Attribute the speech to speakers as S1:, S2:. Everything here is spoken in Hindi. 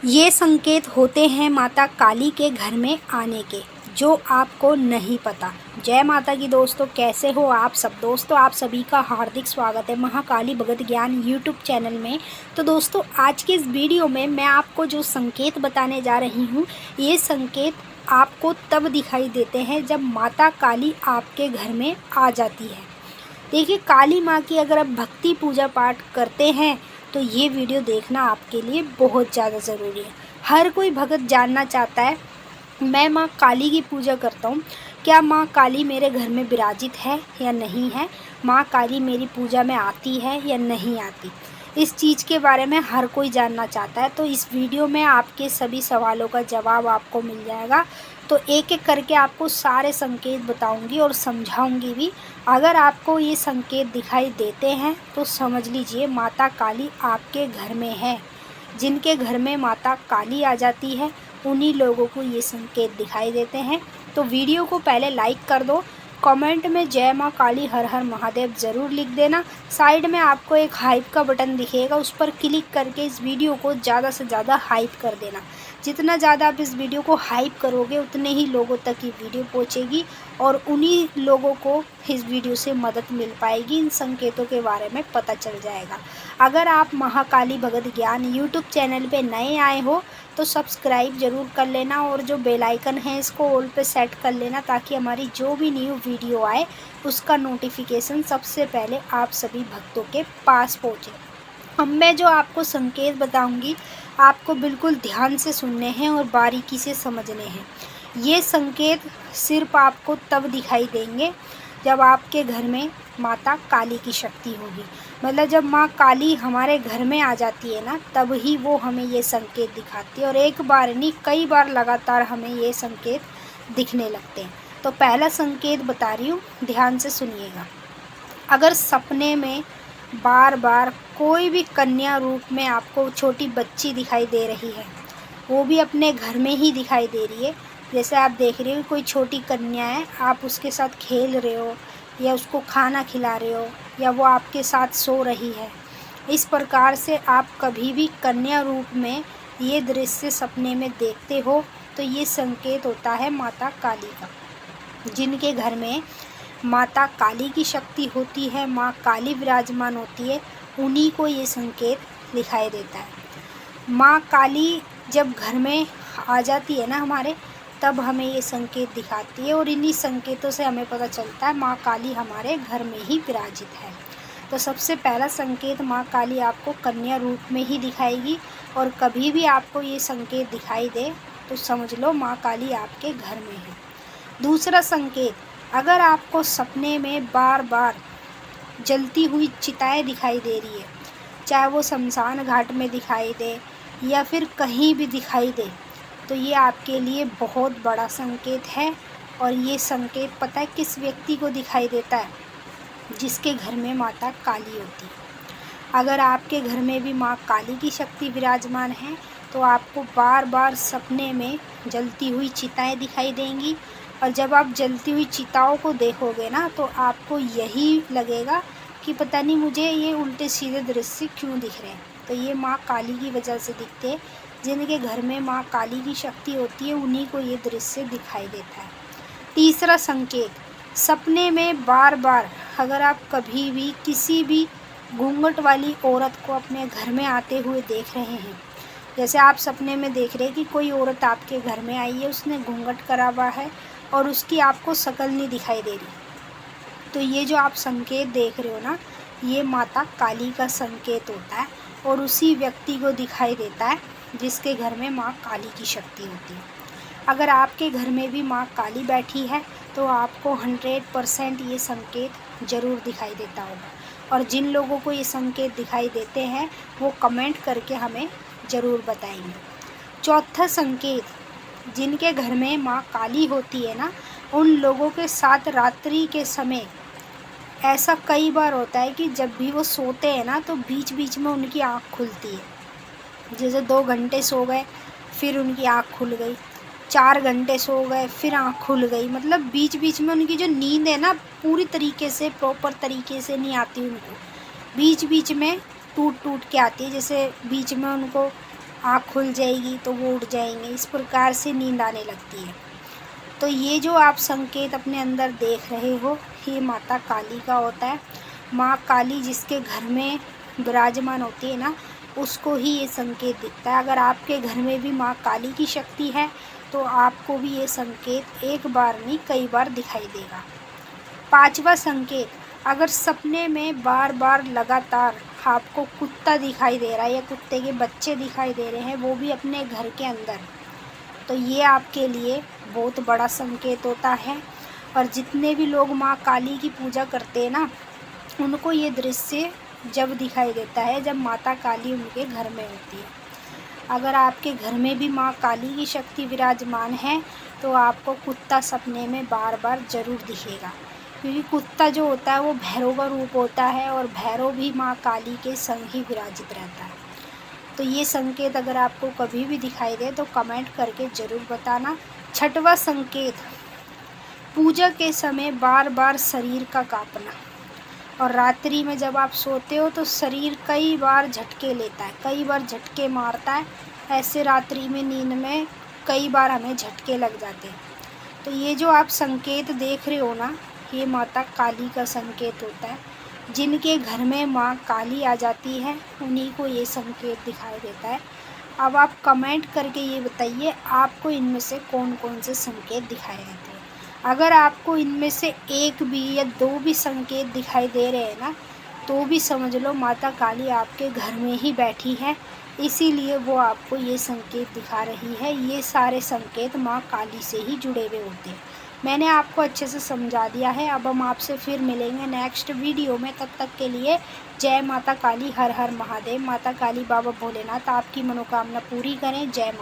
S1: ये संकेत होते हैं माता काली के घर में आने के, जो आपको नहीं पता। जय माता की दोस्तों, कैसे हो आप सब दोस्तों। आप सभी का हार्दिक स्वागत है महाकाली भगत ज्ञान यूट्यूब चैनल में। तो दोस्तों, आज की इस वीडियो में मैं आपको जो संकेत बताने जा रही हूँ, ये संकेत आपको तब दिखाई देते हैं जब माता काली आपके घर में आ जाती है। देखिए, काली माँ की अगर आप भक्ति पूजा पाठ करते हैं तो ये वीडियो देखना आपके लिए बहुत ज़्यादा ज़रूरी है। हर कोई भगत जानना चाहता है, मैं माँ काली की पूजा करता हूँ, क्या माँ काली मेरे घर में विराजित है या नहीं है, माँ काली मेरी पूजा में आती है या नहीं आती। इस चीज़ के बारे में हर कोई जानना चाहता है। तो इस वीडियो में आपके सभी सवालों का जवाब आपको मिल जाएगा। तो एक एक करके आपको सारे संकेत बताऊंगी और समझाऊंगी भी। अगर आपको ये संकेत दिखाई देते हैं तो समझ लीजिए माता काली आपके घर में है। जिनके घर में माता काली आ जाती है उन्हीं लोगों को ये संकेत दिखाई देते हैं। तो वीडियो को पहले लाइक कर दो, कमेंट में जय माँ काली हर हर महादेव ज़रूर लिख देना। साइड में आपको एक हाइप का बटन दिखेगा, उस पर क्लिक करके इस वीडियो को ज़्यादा से ज़्यादा हाइप कर देना। जितना ज़्यादा आप इस वीडियो को हाइप करोगे उतने ही लोगों तक ये वीडियो पहुंचेगी और उन्हीं लोगों को इस वीडियो से मदद मिल पाएगी, इन संकेतों के बारे में पता चल जाएगा। अगर आप महाकाली भगत ज्ञान यूट्यूब चैनल पे नए आए हो तो सब्सक्राइब ज़रूर कर लेना और जो बेल आइकन है इसको ऑल पे सेट कर लेना, ताकि हमारी जो भी न्यू वीडियो आए उसका नोटिफिकेशन सबसे पहले आप सभी भक्तों के पास पहुँचे। अब मैं जो आपको संकेत बताऊंगी आपको बिल्कुल ध्यान से सुनने हैं और बारीकी से समझने हैं। ये संकेत सिर्फ आपको तब दिखाई देंगे जब आपके घर में माता काली की शक्ति होगी। मतलब जब माँ काली हमारे घर में आ जाती है ना, तब ही वो हमें ये संकेत दिखाती है। और एक बार नहीं, कई बार लगातार हमें ये संकेत दिखने लगते हैं। तो पहला संकेत बता रही हूँ, ध्यान से सुनिएगा। अगर सपने में बार बार कोई भी कन्या रूप में आपको छोटी बच्ची दिखाई दे रही है, वो भी अपने घर में ही दिखाई दे रही है, जैसे आप देख रहे हो कोई छोटी कन्या है, आप उसके साथ खेल रहे हो या उसको खाना खिला रहे हो या वो आपके साथ सो रही है, इस प्रकार से आप कभी भी कन्या रूप में ये दृश्य सपने में देखते हो तो ये संकेत होता है माता काली का। जिनके घर में माता काली की शक्ति होती है, माँ काली विराजमान होती है, उन्हीं को ये संकेत दिखाई देता है। माँ काली जब घर में आ जाती है ना हमारे, तब हमें ये संकेत दिखाती है और इन्हीं संकेतों से हमें पता चलता है माँ काली हमारे घर में ही विराजित है। तो सबसे पहला संकेत, माँ काली आपको कन्या रूप में ही दिखाएगी और कभी भी आपको ये संकेत दिखाई दे तो समझ लो माँ काली आपके घर में है। दूसरा संकेत, अगर आपको सपने में बार बार जलती हुई चिताएं दिखाई दे रही है, चाहे वो शमशान घाट में दिखाई दे या फिर कहीं भी दिखाई दे, तो ये आपके लिए बहुत बड़ा संकेत है। और ये संकेत पता है किस व्यक्ति को दिखाई देता है? जिसके घर में माता काली होती है। अगर आपके घर में भी माँ काली की शक्ति विराजमान है तो आपको बार बार सपने में जलती हुई चिताएं दिखाई देंगी। और जब आप जलती हुई चिताओं को देखोगे ना तो आपको यही लगेगा कि पता नहीं मुझे ये उल्टे सीधे दृश्य क्यों दिख रहे हैं। तो ये माँ काली की वजह से दिखते हैं। जिनके घर में माँ काली की शक्ति होती है उन्हीं को ये दृश्य दिखाई देता है। तीसरा संकेत, सपने में बार बार अगर आप कभी भी किसी भी घूंघट वाली औरत को अपने घर में आते हुए देख रहे हैं, जैसे आप सपने में देख रहे हैं कि कोई औरत आपके घर में आई है, उसने घूंघट करा हुआ है और उसकी आपको शक्ल नहीं दिखाई दे रही, तो ये जो आप संकेत देख रहे हो ना, ये माता काली का संकेत होता है और उसी व्यक्ति को दिखाई देता है जिसके घर में माँ काली की शक्ति होती है। अगर आपके घर में भी माँ काली बैठी है तो आपको 100% ये संकेत ज़रूर दिखाई देता होगा। और जिन लोगों को ये संकेत दिखाई देते हैं वो कमेंट करके हमें ज़रूर बताएंगे। चौथा संकेत, जिनके घर में माँ काली होती है ना, उन लोगों के साथ रात्रि के समय ऐसा कई बार होता है कि जब भी वो सोते हैं ना तो बीच बीच में उनकी आँख खुलती है। जैसे 2 घंटे सो गए फिर उनकी आँख खुल गई, 4 घंटे सो गए फिर आँख खुल गई, मतलब बीच बीच में उनकी जो नींद है ना पूरी तरीके से प्रॉपर तरीके से नहीं आती उनको, बीच बीच में टूट टूट के आती है। जैसे बीच में उनको आँख खुल जाएगी तो वो उठ जाएंगे, इस प्रकार से नींद आने लगती है। तो ये जो आप संकेत अपने अंदर देख रहे हो, ये माता काली का होता है। माँ काली जिसके घर में विराजमान होती है ना, उसको ही ये संकेत दिखता है। अगर आपके घर में भी माँ काली की शक्ति है तो आपको भी ये संकेत एक बार नहीं कई बार दिखाई देगा। पांचवा संकेत, अगर सपने में बार बार लगातार आपको कुत्ता दिखाई दे रहा है या कुत्ते के बच्चे दिखाई दे रहे हैं, वो भी अपने घर के अंदर, तो ये आपके लिए बहुत बड़ा संकेत होता है। और जितने भी लोग माँ काली की पूजा करते हैं ना, उनको ये दृश्य जब दिखाई देता है जब माता काली उनके घर में होती है। अगर आपके घर में भी माँ काली की शक्ति विराजमान है तो आपको कुत्ता सपने में बार बार ज़रूर दिखेगा, क्योंकि कुत्ता जो होता है वो भैरव का रूप होता है और भैरव भी माँ काली के संग ही विराजित रहता है। तो ये संकेत अगर आपको कभी भी दिखाई दे तो कमेंट करके ज़रूर बताना। छठवां संकेत, पूजा के समय बार बार शरीर का कांपना, और रात्रि में जब आप सोते हो तो शरीर कई बार झटके लेता है, कई बार झटके मारता है। ऐसे रात्रि में नींद में कई बार हमें झटके लग जाते हैं। तो ये जो आप संकेत देख रहे हो ना, ये माता काली का संकेत होता है। जिनके घर में माँ काली आ जाती है उन्हीं को ये संकेत दिखाई देता है। अब आप कमेंट करके ये बताइए आपको इनमें से कौन कौन से संकेत दिखाई देते हैं। अगर आपको इनमें से एक भी या दो भी संकेत दिखाई दे रहे हैं ना, तो भी समझ लो माता काली आपके घर में ही बैठी है, इसीलिए वो आपको ये संकेत दिखा रही है। ये सारे संकेत माँ काली से ही जुड़े हुए होते हैं। मैंने आपको अच्छे से समझा दिया है। अब हम आपसे फिर मिलेंगे नेक्स्ट वीडियो में। तब तक के लिए जय माता काली, हर हर महादेव। माता काली बाबा भोलेनाथ आपकी मनोकामना पूरी करें। जय माता।